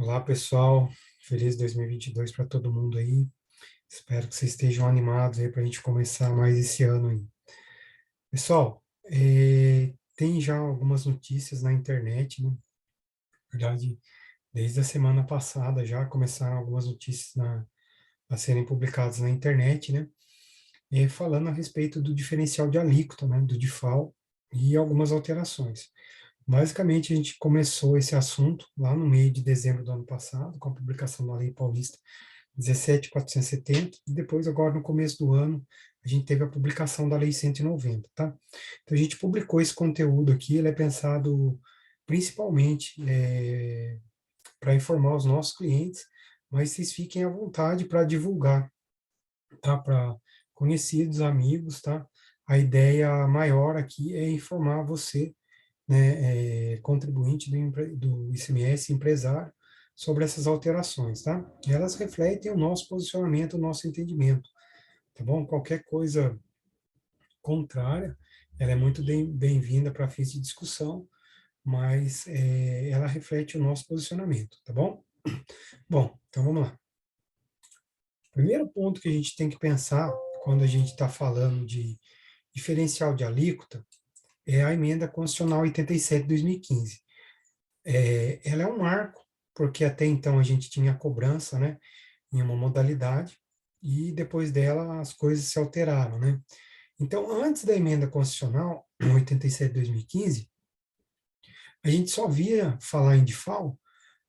Olá, pessoal. Feliz 2022 para todo mundo aí. Espero que vocês estejam animados aí para a gente começar mais esse ano aí. Pessoal, tem já algumas notícias na internet, né? Na verdade, desde a semana passada já começaram algumas notícias a serem publicadas na internet, né? Falando a respeito do diferencial de alíquota, né? Do DIFAL e algumas alterações. Basicamente, a gente começou esse assunto lá no meio de dezembro do ano passado, com a publicação da Lei Paulista 17.470, e depois, agora no começo do ano, a gente teve a publicação da Lei 190, tá? Então, a gente publicou esse conteúdo aqui, ele é pensado principalmente para informar os nossos clientes, mas vocês fiquem à vontade para divulgar, tá? Para conhecidos, amigos, tá? A ideia maior aqui é informar você, né, contribuinte do ICMS empresário sobre essas alterações, tá? E elas refletem o nosso posicionamento, o nosso entendimento, tá bom? Qualquer coisa contrária, ela é muito bem-vinda para fins de discussão, mas ela reflete o nosso posicionamento, tá bom? Bom, então vamos lá. O primeiro ponto que a gente tem que pensar quando a gente está falando de diferencial de alíquota é a emenda constitucional 87 de 2015. Ela é um marco, porque até então a gente tinha cobrança, né, em uma modalidade, e depois dela as coisas se alteraram, né? Então, antes da emenda constitucional 87 de 2015, a gente só via falar em DIFAL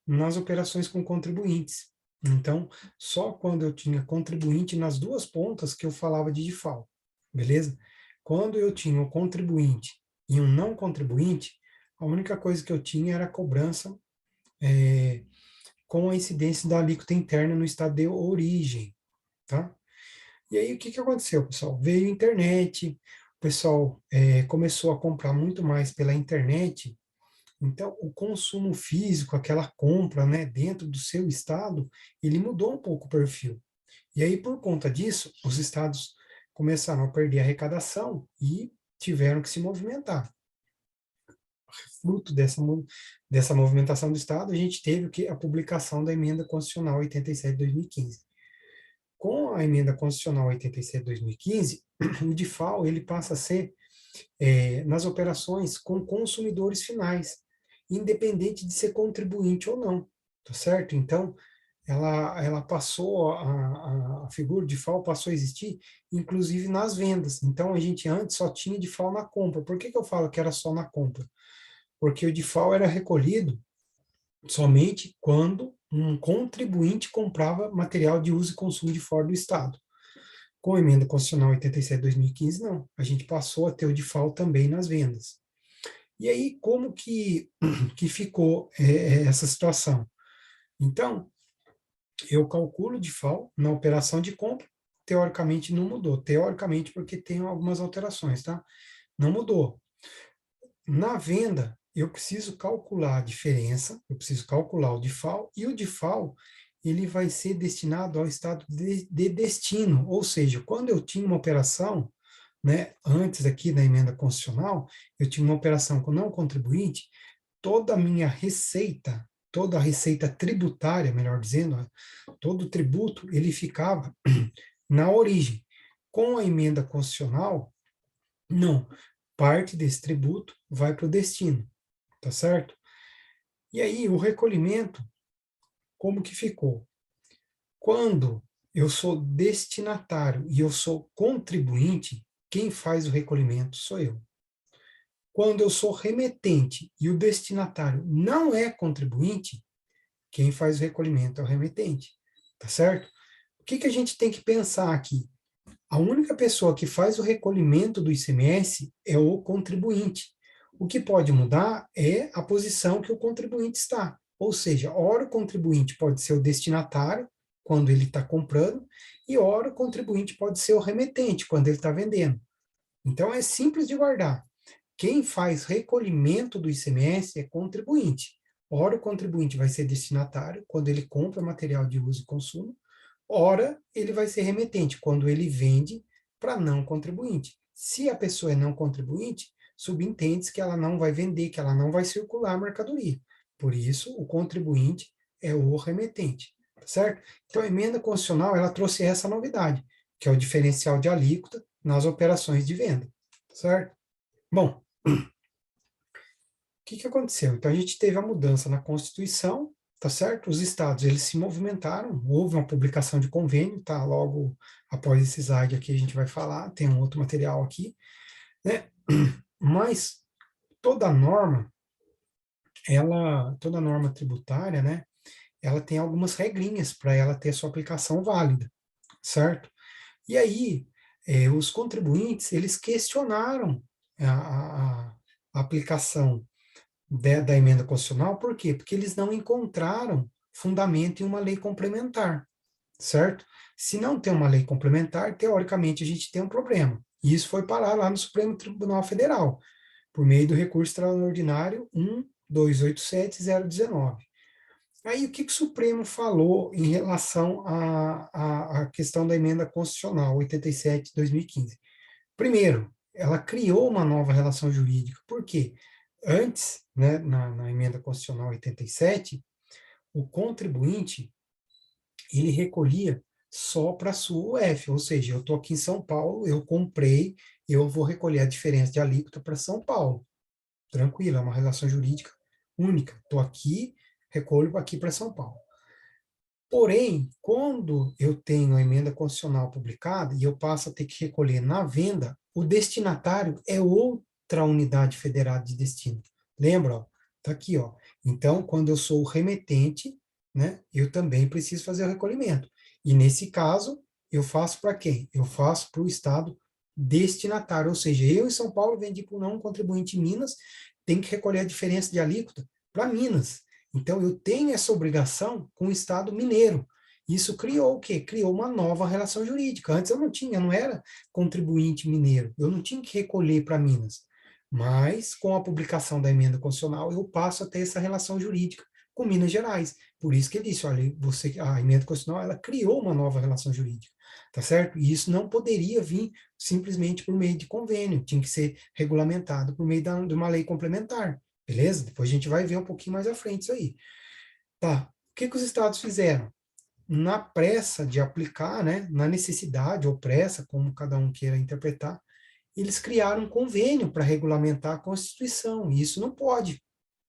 nas operações com contribuintes. Então, só quando eu tinha contribuinte nas duas pontas que eu falava de DIFAL, beleza? Quando eu tinha um contribuinte e um não contribuinte, a única coisa que eu tinha era a cobrança é, com a incidência da alíquota interna no estado de origem, tá? E aí, o que que aconteceu, pessoal? Veio a internet, o pessoal começou a comprar muito mais pela internet, então o consumo físico, aquela compra, né, dentro do seu estado, ele mudou um pouco o perfil. E aí, por conta disso, os estados começaram a perder a arrecadação e tiveram que se movimentar. Fruto dessa movimentação do Estado, a gente teve a publicação da Emenda Constitucional 87 de 2015. Com a Emenda Constitucional 87 de 2015, o DIFAL ele passa a ser nas operações com consumidores finais, independente de ser contribuinte ou não, tá certo? Então, ela passou, a figura de DIFAL passou a existir, inclusive nas vendas. Então, a gente antes só tinha DIFAL na compra. Por que que eu falo que era só na compra? Porque o DIFAL era recolhido somente quando um contribuinte comprava material de uso e consumo de fora do Estado. Com a emenda constitucional 87 de 2015, não. A gente passou a ter o DIFAL também nas vendas. E aí, como que ficou essa situação? Então, eu calculo o DIFAL na operação de compra, teoricamente não mudou. Teoricamente, porque tem algumas alterações, tá? Não mudou. Na venda, eu preciso calcular a diferença, eu preciso calcular o DIFAL, e o DIFAL ele vai ser destinado ao estado de destino, ou seja, quando eu tinha uma operação, né, antes aqui da emenda constitucional, eu tinha uma operação com não contribuinte, toda a minha receita, toda a receita tributária, melhor dizendo, né, todo o tributo, ele ficava na origem. Com a emenda constitucional, não, parte desse tributo vai para o destino, tá certo? E aí, o recolhimento, como que ficou? Quando eu sou destinatário e eu sou contribuinte, quem faz o recolhimento sou eu. Quando eu sou remetente e o destinatário não é contribuinte, quem faz o recolhimento é o remetente, tá certo? O que que a gente tem que pensar aqui? A única pessoa que faz o recolhimento do ICMS é o contribuinte. O que pode mudar é a posição que o contribuinte está. Ou seja, ora o contribuinte pode ser o destinatário, quando ele está comprando, e ora o contribuinte pode ser o remetente, quando ele está vendendo. Então é simples de guardar. Quem faz recolhimento do ICMS é contribuinte. Ora o contribuinte vai ser destinatário, quando ele compra material de uso e consumo, ora ele vai ser remetente, quando ele vende para não contribuinte. Se a pessoa é não contribuinte, subentende-se que ela não vai vender, que ela não vai circular a mercadoria. Por isso, o contribuinte é o remetente, tá certo? Então, a emenda constitucional, ela trouxe essa novidade, que é o diferencial de alíquota nas operações de venda, tá certo? Bom, que aconteceu? Então, a gente teve a mudança na Constituição, tá certo? Os estados, eles se movimentaram, houve uma publicação de convênio, tá? Logo após esse slide aqui a gente vai falar, tem um outro material aqui, né? Mas toda norma, toda norma tributária, né? Ela tem algumas regrinhas para ela ter sua aplicação válida, certo? E aí, os contribuintes, eles questionaram a aplicação da emenda constitucional, por quê? Porque eles não encontraram fundamento em uma lei complementar, certo? Se não tem uma lei complementar, teoricamente a gente tem um problema. E isso foi parar lá no Supremo Tribunal Federal, por meio do recurso extraordinário 1287019. Aí o que o Supremo falou em relação à questão da emenda constitucional 87/2015? Primeiro, ela criou uma nova relação jurídica. Por quê? Antes, né, na emenda constitucional 87, o contribuinte ele recolhia só para a sua UF, ou seja, eu estou aqui em São Paulo, eu comprei, eu vou recolher a diferença de alíquota para São Paulo. Tranquilo, é uma relação jurídica única. Estou aqui, recolho aqui para São Paulo. Porém, quando eu tenho a emenda constitucional publicada e eu passo a ter que recolher na venda, o destinatário é outra unidade federada de destino. Lembra? Ó? Tá aqui, ó. Então, quando eu sou o remetente, né, eu também preciso fazer o recolhimento. E nesse caso, eu faço para quem? Eu faço para o estado destinatário, ou seja, eu em São Paulo vendi para um não contribuinte em Minas, tem que recolher a diferença de alíquota para Minas. Então, eu tenho essa obrigação com o Estado mineiro. Isso criou o quê? Criou uma nova relação jurídica. Antes eu não tinha, eu não era contribuinte mineiro, eu não tinha que recolher para Minas. Mas, com a publicação da emenda constitucional, eu passo a ter essa relação jurídica com Minas Gerais. Por isso que ele disse, olha, a emenda constitucional, ela criou uma nova relação jurídica, tá certo? E isso não poderia vir simplesmente por meio de convênio, tinha que ser regulamentado por meio de uma lei complementar. Beleza? Depois a gente vai ver um pouquinho mais à frente isso aí. Tá. O que os estados fizeram? Na pressa de aplicar, né, na necessidade ou pressa, como cada um queira interpretar, eles criaram um convênio para regulamentar a Constituição, e isso não pode.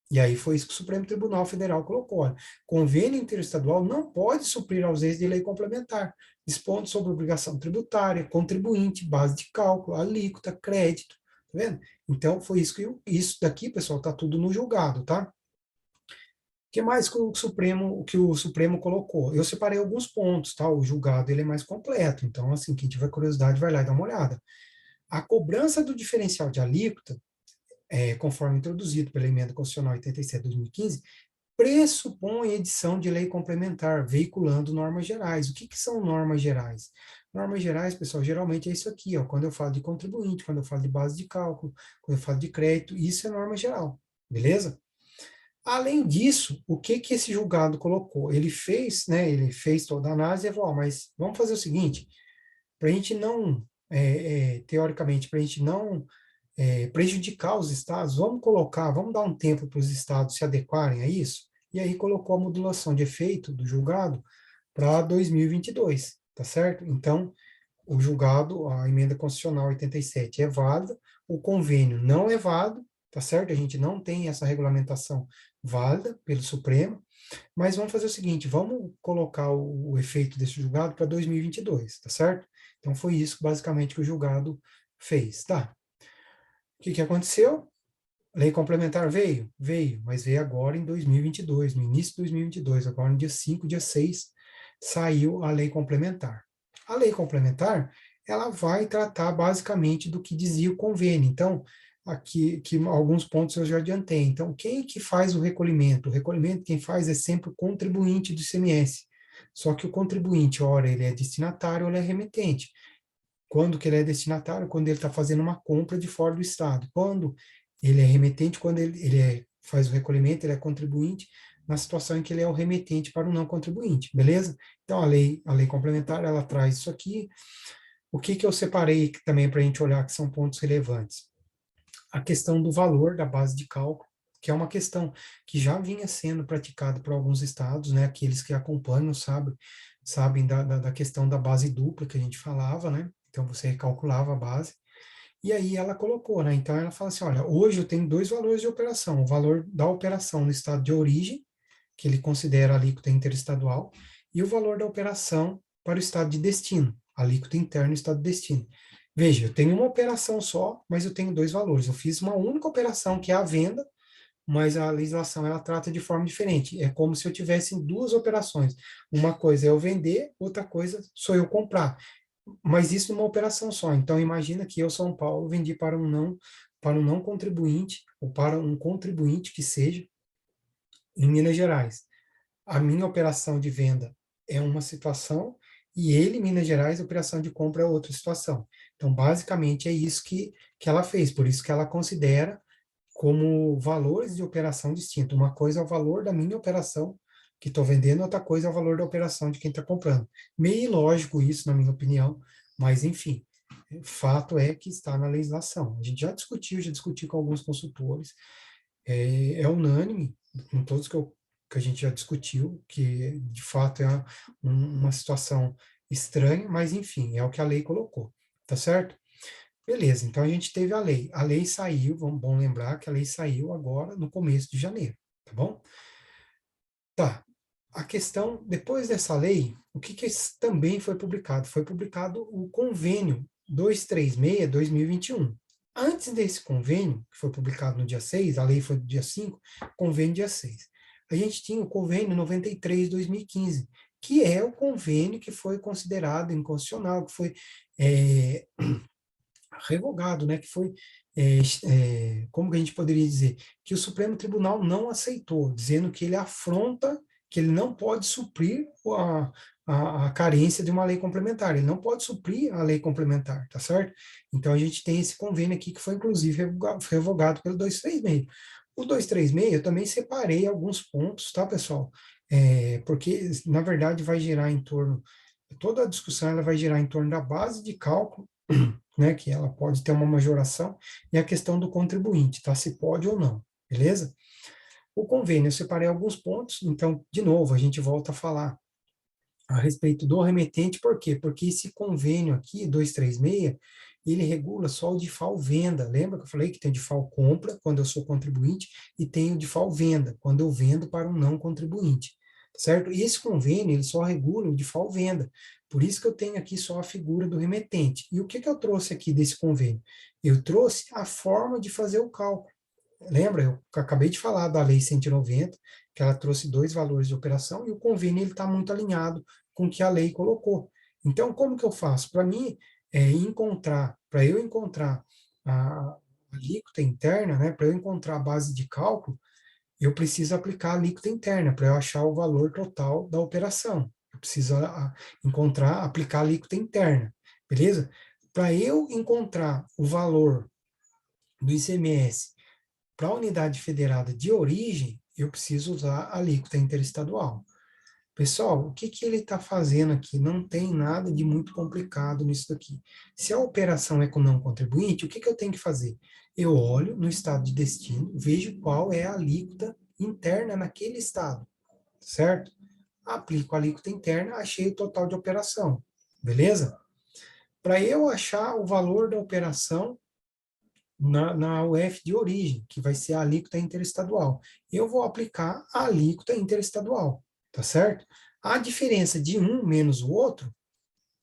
E aí foi isso que o Supremo Tribunal Federal colocou. Olha, convênio interestadual não pode suprir a ausência de lei complementar, dispondo sobre obrigação tributária, contribuinte, base de cálculo, alíquota, crédito, tá vendo? Então, foi isso daqui, pessoal, está tudo no julgado, tá? O que mais que o Supremo colocou? Eu separei alguns pontos, tá? O julgado, ele é mais completo, então, assim, quem tiver curiosidade, vai lá e dá uma olhada. A cobrança do diferencial de alíquota, conforme introduzido pela Emenda Constitucional 87/2015, pressupõe edição de lei complementar, veiculando normas gerais. O que são normas gerais? Normas gerais, pessoal, geralmente é isso aqui, ó, quando eu falo de contribuinte, quando eu falo de base de cálculo, quando eu falo de crédito, isso é norma geral, beleza? Além disso, o que esse julgado colocou? Ele fez toda a análise e falou, mas vamos fazer o seguinte, para a gente não, teoricamente, para a gente não prejudicar os estados, vamos dar um tempo para os estados se adequarem a isso, e aí colocou a modulação de efeito do julgado para 2022, tá certo? Então, o julgado, a emenda constitucional 87 é válida, o convênio não é válido, tá certo? A gente não tem essa regulamentação válida pelo Supremo, mas vamos fazer o seguinte, vamos colocar o efeito desse julgado para 2022, tá certo? Então, foi isso basicamente que o julgado fez, tá? O que aconteceu? Lei complementar veio? Veio, mas veio agora em 2022, no início de 2022, agora no dia 5, dia 6, saiu a lei complementar. A lei complementar, ela vai tratar basicamente do que dizia o convênio. Então, aqui que alguns pontos eu já adiantei. Então, quem que faz o recolhimento? O recolhimento quem faz é sempre o contribuinte do ICMS. Só que o contribuinte, ora, ele é destinatário, ou ele é remetente. Quando que ele é destinatário? Quando ele está fazendo uma compra de fora do Estado. Quando ele é remetente, quando faz o recolhimento, ele é contribuinte, na situação em que ele é o remetente para o não contribuinte, beleza? Então, a lei complementar, ela traz isso aqui. O que eu separei também para a gente olhar que são pontos relevantes? A questão do valor da base de cálculo, que é uma questão que já vinha sendo praticada por alguns estados, né? Aqueles que acompanham sabem da questão da base dupla que a gente falava, né? Então você recalculava a base. E aí ela colocou, né? Então ela fala assim, olha, hoje eu tenho dois valores de operação, o valor da operação no estado de origem, que ele considera a alíquota interestadual, e o valor da operação para o estado de destino, a alíquota interna e estado de destino. Veja, eu tenho uma operação só, mas eu tenho dois valores. Eu fiz uma única operação, que é a venda, mas a legislação ela trata de forma diferente. É como se eu tivesse duas operações. Uma coisa é eu vender, outra coisa sou eu comprar. Mas isso numa operação só. Então imagina que eu, São Paulo, vendi para um não contribuinte ou para um contribuinte que seja em Minas Gerais. A minha operação de venda é uma situação e ele, Minas Gerais, a operação de compra é outra situação. Então, basicamente, é isso que ela fez. Por isso que ela considera como valores de operação distintos. Uma coisa é o valor da minha operação que estou vendendo, outra coisa é o valor da operação de quem está comprando. Meio ilógico isso, na minha opinião, mas enfim, fato é que está na legislação. A gente já discutiu com alguns consultores, é unânime, com todos que a gente já discutiu, que de fato é uma situação estranha, mas enfim, é o que a lei colocou, tá certo? Beleza, então a gente teve a lei. A lei saiu, bom lembrar que a lei saiu agora no começo de janeiro, tá bom? Tá. A questão, depois dessa lei, o que também foi publicado? Foi publicado o convênio 236/2021. Antes desse convênio, que foi publicado no dia 6, a lei foi do dia 5, convênio dia 6. A gente tinha o convênio 93/2015, que é o convênio que foi considerado inconstitucional, que foi é, revogado, né, que foi, como que a gente poderia dizer, que o Supremo Tribunal não aceitou, dizendo que ele afronta, que ele não pode suprir a carência de uma lei complementar, ele não pode suprir a lei complementar, tá certo? Então a gente tem esse convênio aqui que foi inclusive revogado pelo 236. O 236 eu também separei alguns pontos, tá, pessoal? Porque, na verdade, vai girar em torno, toda a discussão ela vai girar em torno da base de cálculo, né, que ela pode ter uma majoração, e a questão do contribuinte, tá? Se pode ou não, beleza? O convênio, eu separei alguns pontos, então, de novo, a gente volta a falar a respeito do remetente, por quê? Porque esse convênio aqui, 236, ele regula só o DIFAL venda. Lembra que eu falei que tem o DIFAL compra, quando eu sou contribuinte, e tem o DIFAL venda, quando eu vendo para um não contribuinte, certo? E esse convênio, ele só regula o DIFAL venda. Por isso que eu tenho aqui só a figura do remetente. E o que eu trouxe aqui desse convênio? Eu trouxe a forma de fazer o cálculo. Lembra, eu acabei de falar da Lei 190, que ela trouxe dois valores de operação, e o convênio está muito alinhado com o que a lei colocou. Então, como que eu faço? Para mim, para eu encontrar a alíquota interna, né, para eu encontrar a base de cálculo, eu preciso aplicar a alíquota interna, para eu achar o valor total da operação. Eu preciso encontrar, aplicar a alíquota interna, beleza? Para eu encontrar o valor do ICMS para a unidade federada de origem, eu preciso usar a alíquota interestadual. Pessoal, o que, que ele está fazendo aqui? Não tem nada de muito complicado nisso daqui. Se a operação é com não contribuinte, o que, que eu tenho que fazer? Eu olho no estado de destino, vejo qual é a alíquota interna naquele estado, certo? Aplico a alíquota interna, achei o total de operação, beleza? Para eu achar o valor da operação na UF de origem, que vai ser a alíquota interestadual. Eu vou aplicar a alíquota interestadual, tá certo? A diferença de um menos o outro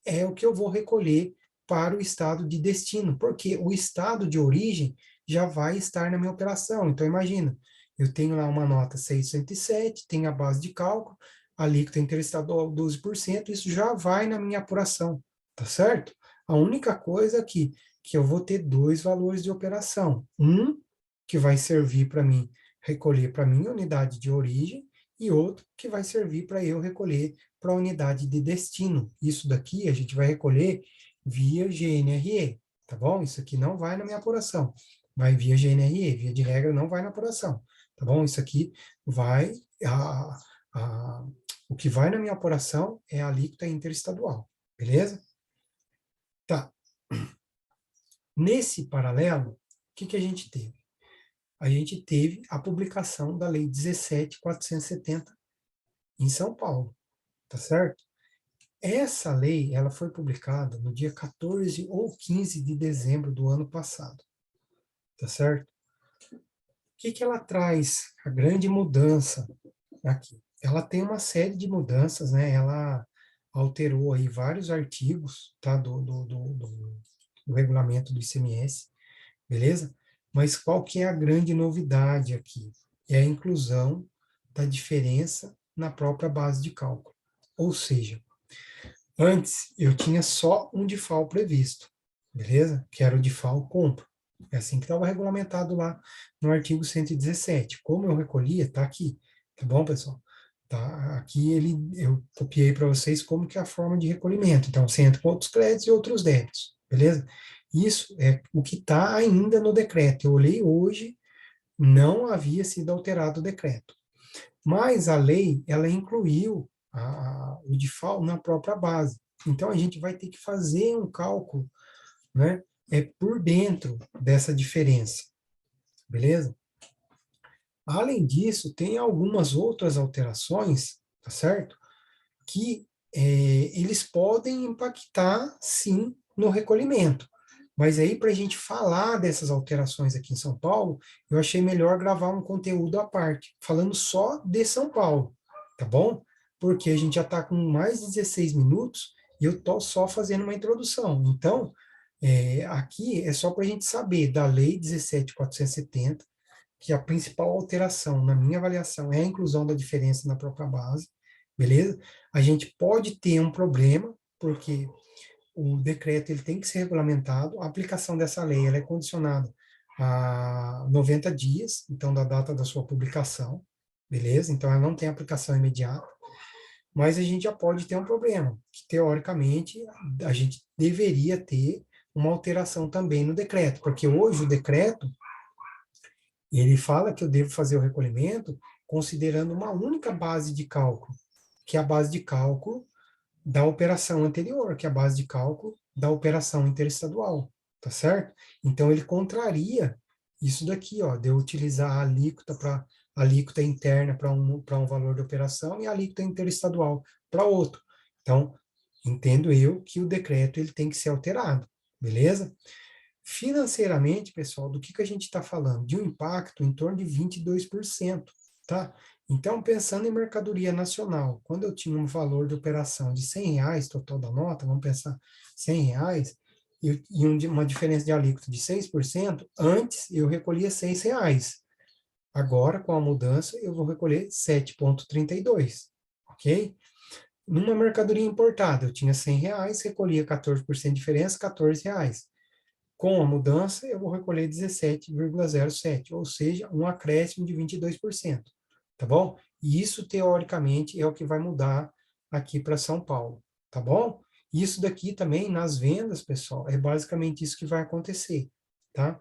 é o que eu vou recolher para o estado de destino, porque o estado de origem já vai estar na minha operação. Então, imagina, eu tenho lá uma nota 607, tenho a base de cálculo, a alíquota interestadual 12%, isso já vai na minha apuração, tá certo? A única coisa aqui, que eu vou ter dois valores de operação. Um, que vai servir para mim recolher para a minha unidade de origem, e outro que vai servir para eu recolher para a unidade de destino. Isso daqui a gente vai recolher via GNRE, tá bom? Isso aqui não vai na minha apuração, vai via GNRE, via de regra não vai na apuração, tá bom? Isso aqui vai, a, o que vai na minha apuração é a alíquota interestadual, beleza? Tá. Nesse paralelo, o que, que a gente teve? a gente teve a publicação da Lei 17.470 em São Paulo, tá certo? Essa lei, ela foi publicada no dia 14 ou 15 de dezembro do ano passado, tá certo? O que que ela traz? A grande mudança aqui. Ela tem uma série de mudanças, né? Ela alterou aí vários artigos, tá? Do regulamento do ICMS, beleza? Mas qual que é a grande novidade aqui? É a inclusão da diferença na própria base de cálculo. Ou seja, antes eu tinha só um DIFAL previsto, beleza? Que era o DIFAL compra. É assim que estava regulamentado lá no artigo 117. Como eu recolhia, está aqui, tá bom, pessoal? Tá, aqui eu copiei para vocês como que é a forma de recolhimento. Então, você entra com outros créditos e outros débitos, beleza? Isso é o que está ainda no decreto. Eu olhei hoje, não havia sido alterado o decreto. Mas a lei, ela incluiu o DIFAL na própria base. Então, a gente vai ter que fazer um cálculo, né, por dentro dessa diferença, beleza? Além disso, tem algumas outras alterações, tá certo? Que eles podem impactar, sim, no recolhimento. Mas aí, para a gente falar dessas alterações aqui em São Paulo, eu achei melhor gravar um conteúdo à parte, falando só de São Paulo, tá bom? Porque a gente já está com mais de 16 minutos e eu estou só fazendo uma introdução. Então, aqui é só para a gente saber da Lei 17.470, que a principal alteração, na minha avaliação, é a inclusão da diferença na própria base, beleza? A gente pode ter um problema, porque o decreto ele tem que ser regulamentado, a aplicação dessa lei ela é condicionada a 90 dias, então da data da sua publicação, beleza? Então ela não tem aplicação imediata, mas a gente já pode ter um problema, que teoricamente a gente deveria ter uma alteração também no decreto, porque hoje o decreto ele fala que eu devo fazer o recolhimento considerando uma única base de cálculo, que é a base de cálculo da operação anterior, que é a base de cálculo da operação interestadual, tá certo? Então ele contraria isso daqui, ó, de eu utilizar a alíquota para alíquota interna para um valor de operação e a alíquota interestadual para outro. Então, entendo eu que o decreto ele tem que ser alterado, beleza? Financeiramente, pessoal, do que a gente está falando? De um impacto em torno de 22%, tá? Então, pensando em mercadoria nacional, quando eu tinha um valor de operação de R$ 100 total da nota, vamos pensar R$ 100, uma diferença de alíquota de 6%, antes eu recolhia R$ 6. Agora, com a mudança, eu vou recolher 7,32, ok? Numa mercadoria importada, eu tinha R$ 100, recolhia 14% de diferença, R$ 14. Com a mudança, eu vou recolher 17,07, ou seja, um acréscimo de 22%, tá bom? E isso, teoricamente, é o que vai mudar aqui para São Paulo, tá bom? Isso daqui também, nas vendas, pessoal, é basicamente isso que vai acontecer, tá?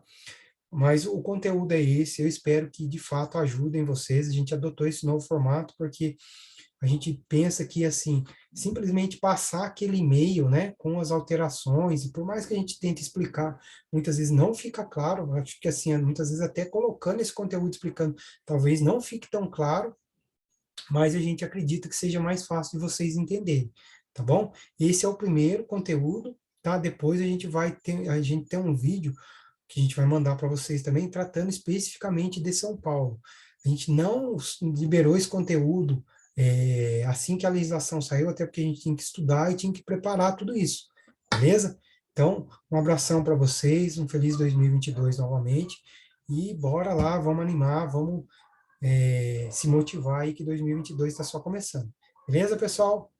Mas o conteúdo é esse, eu espero que, de fato, ajudem vocês. A gente adotou esse novo formato porque a gente pensa que, assim, simplesmente passar aquele e-mail, né, com as alterações, e por mais que a gente tente explicar, muitas vezes não fica claro, acho que, assim, muitas vezes até colocando esse conteúdo, explicando, talvez não fique tão claro, mas a gente acredita que seja mais fácil de vocês entenderem, tá bom? Esse é o primeiro conteúdo, tá? Depois a gente tem um vídeo que a gente vai mandar para vocês também, tratando especificamente de São Paulo. A gente não liberou esse conteúdo assim que a legislação saiu, até porque a gente tinha que estudar e tinha que preparar tudo isso, beleza? Então, um abração para vocês, um feliz 2022 novamente, e bora lá, vamos animar, vamos se motivar aí que 2022 está só começando. Beleza, pessoal?